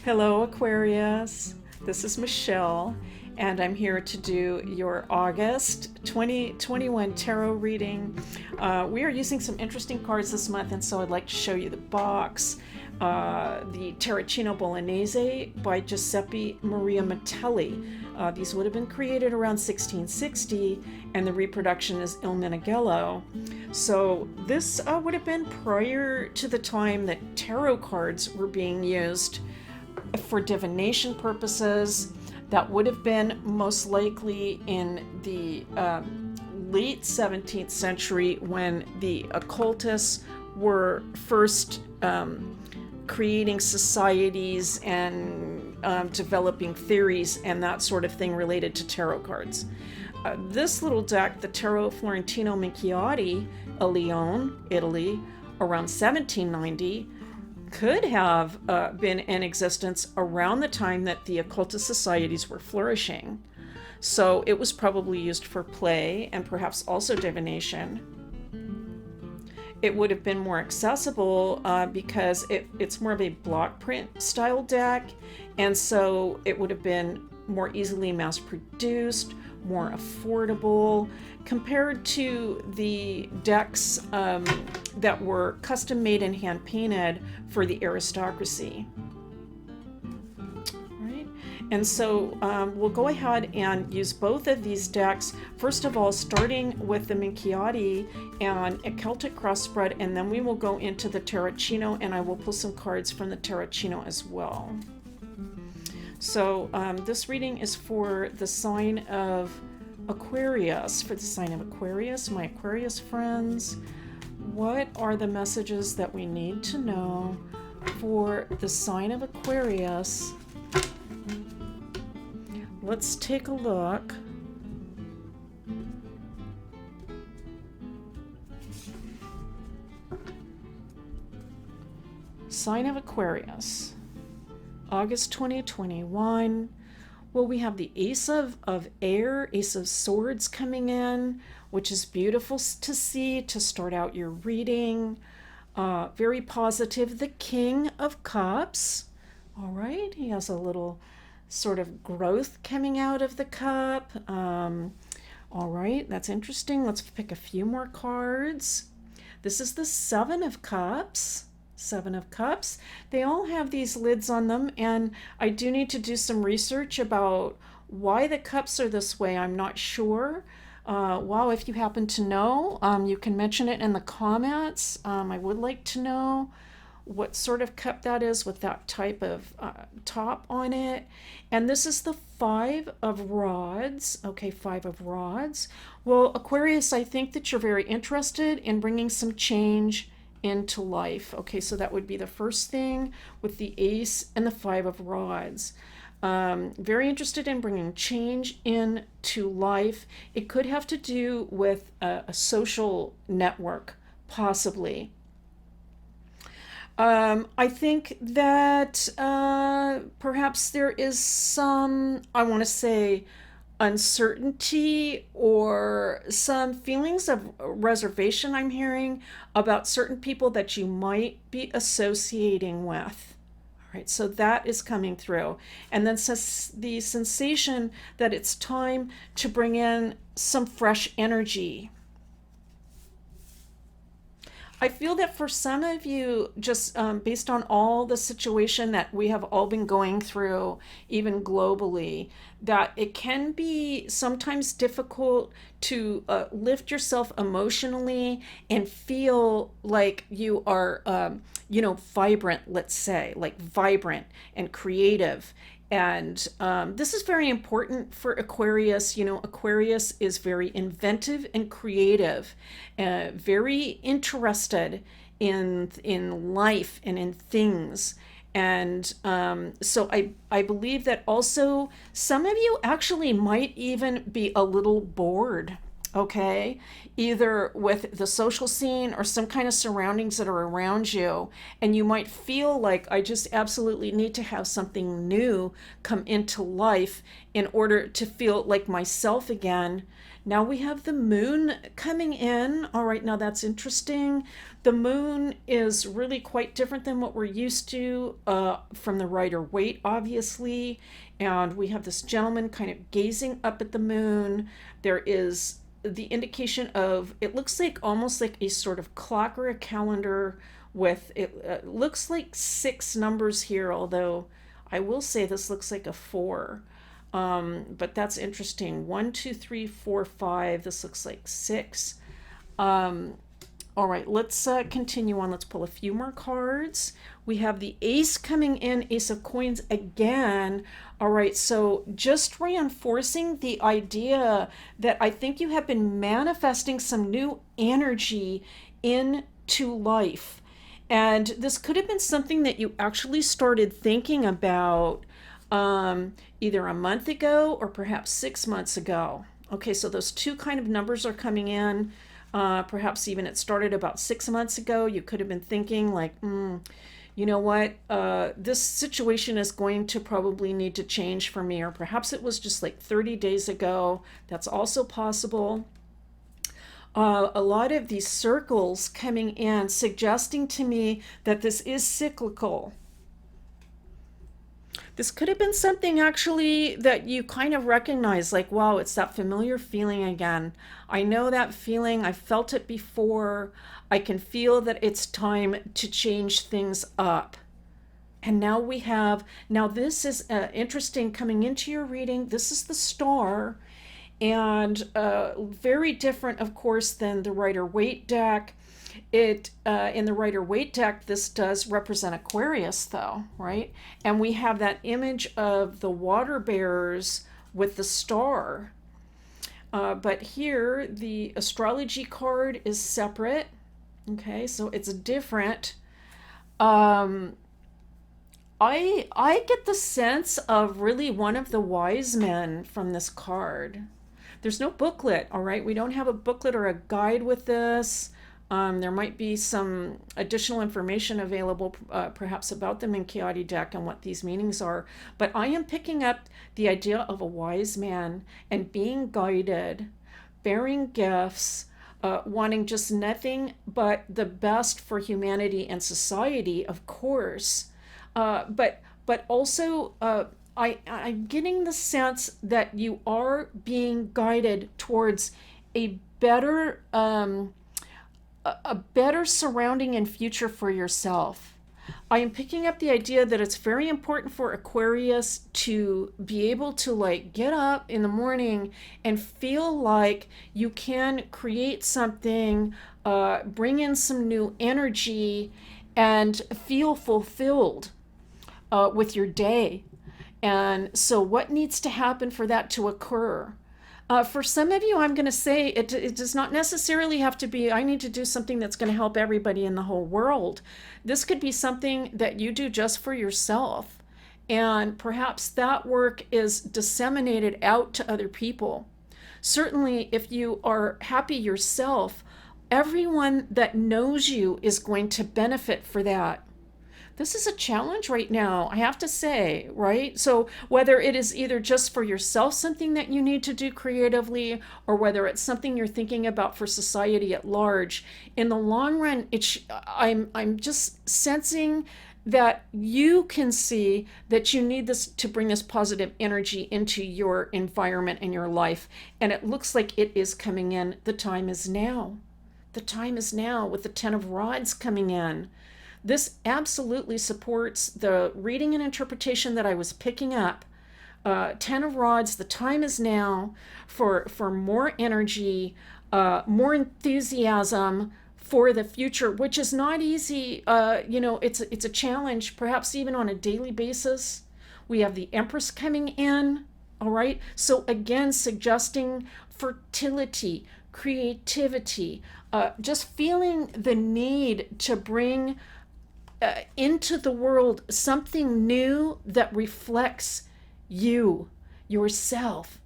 Hello, Aquarius. This is Michelle, and I'm here to do your August 2021 tarot reading. We are using some interesting cards this month, and so I'd like to show you the box. The Tarocchino Bolognese by Giuseppe Maria Mitelli. These would have been created around 1660, and the reproduction is Il Meneghello. So this would have been prior to the time that tarot cards were being used for divination purposes. That would have been most likely in the late 17th century when the occultists were first creating societies and developing theories and that sort of thing related to tarot cards. This little deck, the Tarot Florentine Minchiate, a Leone, Italy, around 1790, could have been in existence around the time that the occultist societies were flourishing. So it was probably used for play and perhaps also divination. It would have been more accessible because it's more of a block print style deck, and so it would have been more easily mass produced, more affordable compared to the decks that were custom made and hand painted for the aristocracy. Right? And so we'll go ahead and use both of these decks. First of all, starting with the Minchiate and a Celtic cross spread, and then we will go into the Tarocchino, and I will pull some cards from the Tarocchino as well. So this reading is for the sign of Aquarius. For the sign of Aquarius, my Aquarius friends, what are the messages that we need to know for the sign of Aquarius? Let's take a look. Sign of Aquarius, August 2021. Well, we have the Ace of Air, Ace of Swords coming in, which is beautiful to see to start out your reading. Very positive. The King of Cups. All right, he has a little sort of growth coming out of the cup. All right, that's interesting. Let's pick a few more cards. This is the Seven of Cups. Seven of Cups. They all have these lids on them, and I do need to do some research about why the cups are this way. I'm not sure. Wow, if you happen to know, you can mention it in the comments. I would like to know what sort of cup that is with that type of top on it. And this is the Five of Rods. Okay, Five of Rods. Well, Aquarius, I think that you're very interested in bringing some change into life. Okay, so that would be the first thing with the Ace and the Five of Rods. Very interested in bringing change into life. It could have to do with a social network, possibly. I think that perhaps there is some, I want to say, uncertainty or some feelings of reservation I'm hearing about certain people that you might be associating with. All right, so that is coming through. And then the sensation that it's time to bring in some fresh energy. I feel that for some of you, just based on all the situation that we have all been going through, even globally, that it can be sometimes difficult to lift yourself emotionally and feel like you are, vibrant, let's say, like vibrant and creative. And this is very important for Aquarius. You know, Aquarius is very inventive and creative, very interested in life and in things. And so I believe that also some of you actually might even be a little bored, okay? Either with the social scene or some kind of surroundings that are around you. And you might feel like I just absolutely need to have something new come into life in order to feel like myself again, Now we have the moon coming in. All right, now that's interesting. The moon is really quite different than what we're used to from the Rider-Waite, obviously. And we have this gentleman kind of gazing up at the moon. There is the indication of, it looks like almost like a sort of clock or a calendar with, it looks like 6 numbers here, although I will say this looks like a 4. But that's interesting. 1, 2, 3, 4, 5. This looks like 6. All right, let's continue on. Let's pull a few more cards. We have the ace coming in, Ace of Coins again. All right, so just reinforcing the idea that I think you have been manifesting some new energy into life. And this could have been something that you actually started thinking about either a month ago or perhaps 6 months ago. Okay, so those 2 kind of numbers are coming in. Perhaps even it started about 6 months ago. You could have been thinking like, you know what, this situation is going to probably need to change for me. Or perhaps it was just like 30 days ago. That's also possible. A lot of these circles coming in suggesting to me that this is cyclical. This could have been something actually that you kind of recognize, like, wow, it's that familiar feeling again. I know that feeling. I felt it before. I can feel that it's time to change things up. And now we have, now this is interesting coming into your reading. This is the star, and very different, of course, than the Rider-Waite deck. It in the Rider-Waite deck, this does represent Aquarius, though, right? And we have that image of the water bearers with the star. But here, the astrology card is separate. Okay, so it's different. I get the sense of really one of the wise men from this card. There's no booklet, all right? We don't have a booklet or a guide with this. There might be some additional information available perhaps about the Minchiate deck and what these meanings are. But I am picking up the idea of a wise man and being guided, bearing gifts, wanting just nothing but the best for humanity and society, of course. But also I'm getting the sense that you are being guided towards a better surrounding and future for yourself. I am picking up the idea that it's very important for Aquarius to be able to like get up in the morning and feel like you can create something, bring in some new energy, and feel fulfilled with your day. And so what needs to happen for that to occur? For some of you, I'm going to say it does not necessarily have to be, I need to do something that's going to help everybody in the whole world. This could be something that you do just for yourself. And perhaps that work is disseminated out to other people. Certainly, if you are happy yourself, everyone that knows you is going to benefit for that. This is a challenge right now, I have to say, right? So whether it is either just for yourself, something that you need to do creatively, or whether it's something you're thinking about for society at large, in the long run, I'm just sensing that you can see that you need this to bring this positive energy into your environment and your life. And it looks like it is coming in. The time is now. The time is now with the 10 of Rods coming in. This absolutely supports the reading and interpretation that I was picking up. 10 of Rods, the time is now for more energy, more enthusiasm for the future, which is not easy. It's a challenge, perhaps even on a daily basis. We have the Empress coming in, all right? So again, suggesting fertility, creativity, just feeling the need to bring into the world something new that reflects you, yourself.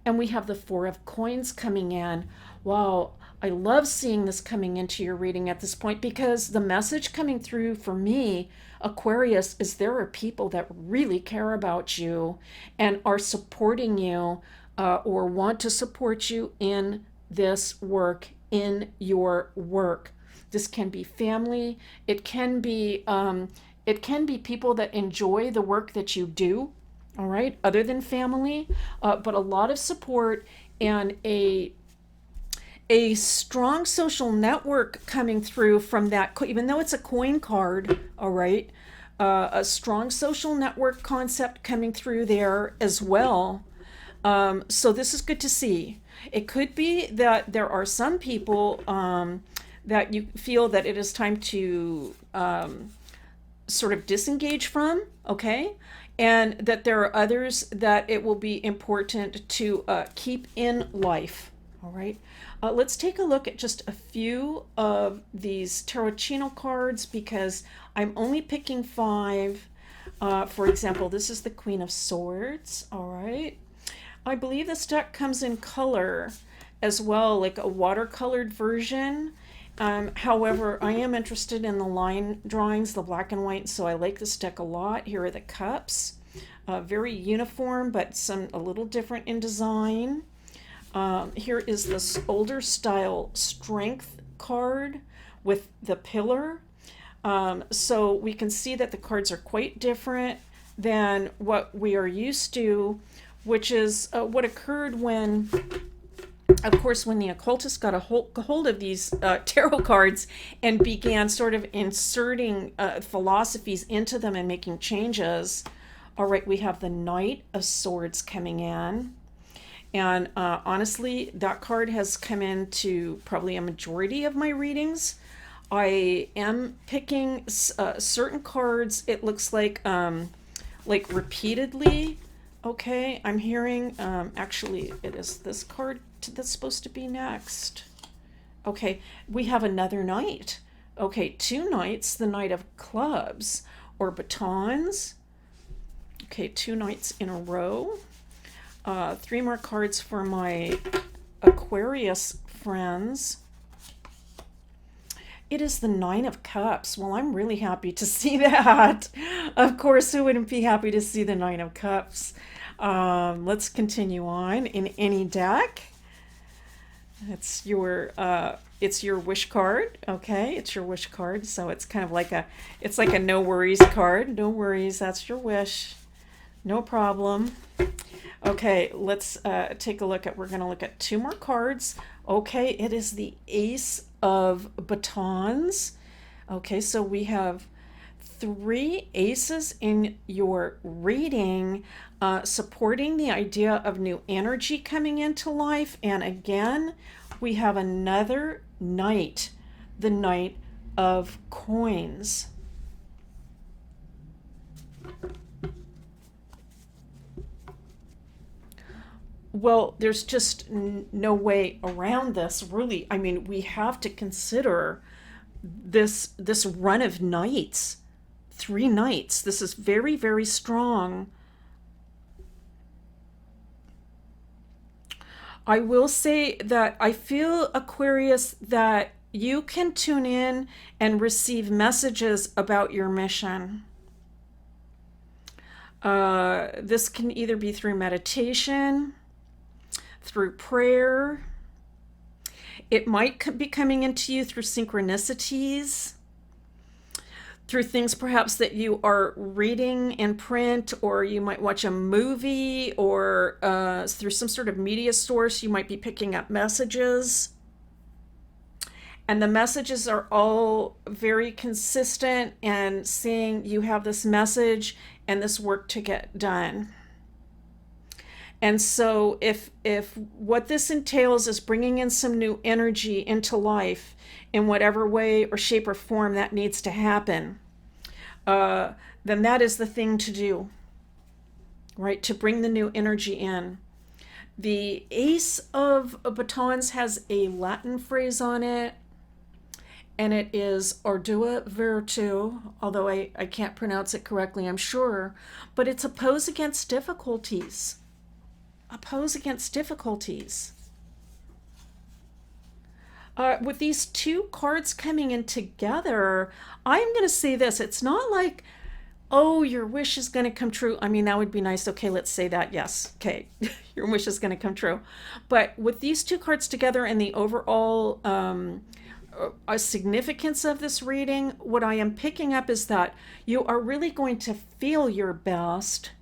And we have the 4 of Coins coming in. Wow, I love seeing this coming into your reading at this point, because the message coming through for me, Aquarius, is there are people that really care about you and are supporting you or want to support you in this work, in your work. This can be family. It can be people that enjoy the work that you do. All right, other than family, but a lot of support and a strong social network coming through from that, even though it's a coin card. All right, a strong social network concept coming through there as well. So this is good to see. It could be that there are some people that you feel that it is time to sort of disengage from, okay? And that there are others that it will be important to keep in life, all right? Let's take a look at just a few of these Tarocchino cards because I'm only picking 5. For example, this is the Queen of Swords, all right? I believe this deck comes in color as well, like a watercolored version. However, I am interested in the line drawings, the black and white, so I like this deck a lot. Here are the cups. Very uniform, but a little different in design. Here is this older style strength card with the pillar. So we can see that the cards are quite different than what we are used to, which is what occurred when, of course, when the occultists got a hold of these tarot cards and began sort of inserting philosophies into them and making changes. All right, we have the Knight of Swords coming in. And honestly, that card has come into probably a majority of my readings. I am picking certain cards, it looks like repeatedly. Okay, I'm hearing, actually, it is this card that's supposed to be next. Okay, we have another knight. Okay, 2 knights, the Knight of Clubs or batons. Okay, 2 knights in a row. 3 more cards for my Aquarius friends. It is the 9 of Cups. Well, I'm really happy to see that. Of course, who wouldn't be happy to see the 9 of Cups? Let's continue on. In any deck, it's your wish card. Okay, it's your wish card. So it's kind of like a no worries card. No worries, that's your wish. No problem. Okay, let's take a look at, we're going to look at 2 more cards. Okay, it is the Ace of Batons. Okay, so we have 3 aces in your reading, supporting the idea of new energy coming into life. And again, we have another knight, the Knight of Coins. Well, there's just no way around this, really. I mean, we have to consider this run of knights. 3 knights. This is very, very strong. I will say that I feel, Aquarius, that you can tune in and receive messages about your mission. This can either be through meditation, through prayer. It might be coming into you through synchronicities, through things perhaps that you are reading in print, or you might watch a movie, or through some sort of media source, you might be picking up messages. And the messages are all very consistent and saying you have this message and this work to get done. And so if what this entails is bringing in some new energy into life in whatever way or shape or form that needs to happen, then that is the thing to do, right? To bring the new energy in. The Ace of Batons has a Latin phrase on it, and it is Ardua Virtu, although I can't pronounce it correctly, I'm sure, but it's oppose against difficulties. Oppose against difficulties. With these 2 cards coming in together, I'm going to say this. It's not like Oh, your wish is going to come true. I mean, that would be nice. Okay, let's say that. Yes. Okay. Your wish is going to come true. But with these two cards together and the overall significance of this reading, what I am picking up is that you are really going to feel your best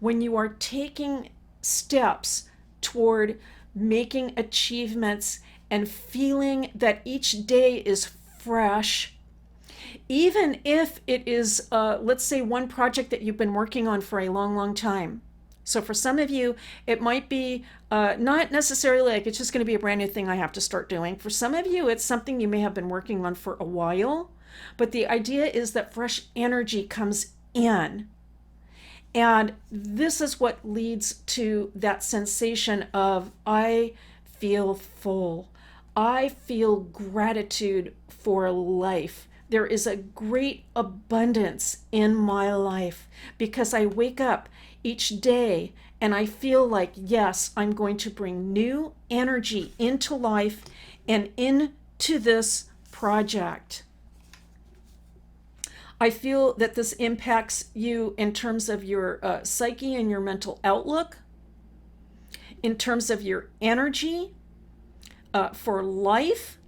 when you are taking steps toward making achievements and feeling that each day is fresh, even if it is, let's say, one project that you've been working on for a long, long time. So for some of you, it might be not necessarily like it's just going to be a brand new thing I have to start doing. For some of you, it's something you may have been working on for a while, but the idea is that fresh energy comes in. And this is what leads to that sensation of, I feel full. I feel gratitude for life. There is a great abundance in my life because I wake up each day and I feel like, yes, I'm going to bring new energy into life and into this project. I feel that this impacts you in terms of your psyche and your mental outlook, in terms of your energy for life,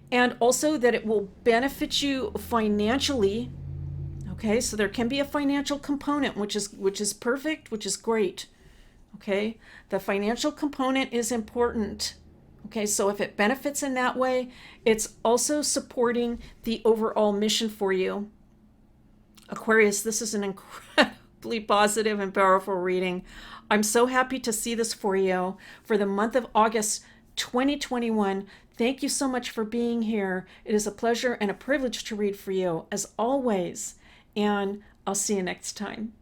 and also that it will benefit you financially. Okay, so there can be a financial component, which is perfect, which is great. Okay, the financial component is important. Okay, so if it benefits in that way, it's also supporting the overall mission for you. Aquarius, this is an incredibly positive and powerful reading. I'm so happy to see this for you for the month of August 2021. Thank you so much for being here. It is a pleasure and a privilege to read for you, as always. And I'll see you next time.